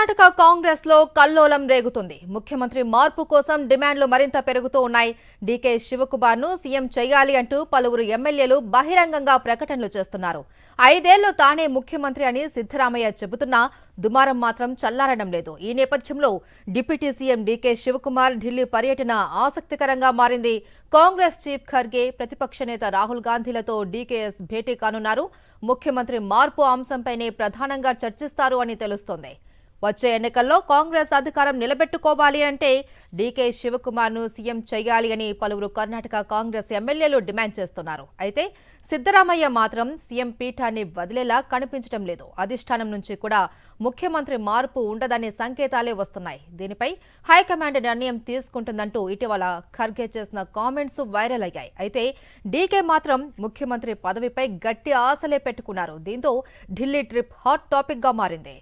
కర్ణాటక కాంగ్రెస్ లో కల్లోలం రేగుతుంది. ముఖ్యమంత్రి మార్పు కోసం డిమాండ్లు మరింత పెరుగుతూ ఉన్నాయి. డీకే శివకుమార్ ను సీఎం చేయాలి అంటూ పలువురు ఎమ్మెల్యేలు బహిరంగంగా ప్రకటనలు చేస్తున్నారు. 5 ఏళ్లు తానే ముఖ్యమంత్రి అని సిద్ధరామయ్య చెబుతున్నా దుమారం మాత్రం చల్లారడం లేదు. ఈ నేపథ్యంలో deputy CM DK Shivakumar Delhi పర్యటన ఆసక్తికరంగా మారింది. కాంగ్రెస్ చీఫ్ ఖర్గే, ప్రతిపక్ష నేత రాహుల్ గాంధీలతో డీకేఎస్ భేటీ కానున్నారు. ముఖ్యమంత్రి మార్పు అంశంపైనే ప్రధానంగా చర్చిస్తారు అని తెలుస్తోంది. వచ్చే ఎన్నికల్లో కాంగ్రెస్ అధికారం నిలబెట్టుకోవాలి అంటే డీకే శివకుమార్ ను సీఎం చేయాలి అని పలువురు కర్ణాటక కాంగ్రెస్ ఎమ్మెల్యేలు డిమాండ్ చేస్తున్నారు. అయితే సిద్ధరామయ్య మాత్రం సీఎం పీఠాన్ని వదిలేలా కనిపించడం లేదు. అధిష్టానం నుంచి కూడా ముఖ్యమంత్రి మార్పు ఉండదనే సంకేతాలే వస్తున్నాయి. దీనిపై హైకమాండ్ నిర్ణయం తీసుకుంటుందంటూ ఇటీవల ఖర్గే చేసిన కామెంట్స్ వైరల్ అయ్యాయి. అయితే డీకే మాత్రం ముఖ్యమంత్రి పదవిపై గట్టి ఆశలే పెట్టుకున్నారు. దీంతో ఢిల్లీ ట్రిప్ హాట్ టాపిక్ గా మారింది.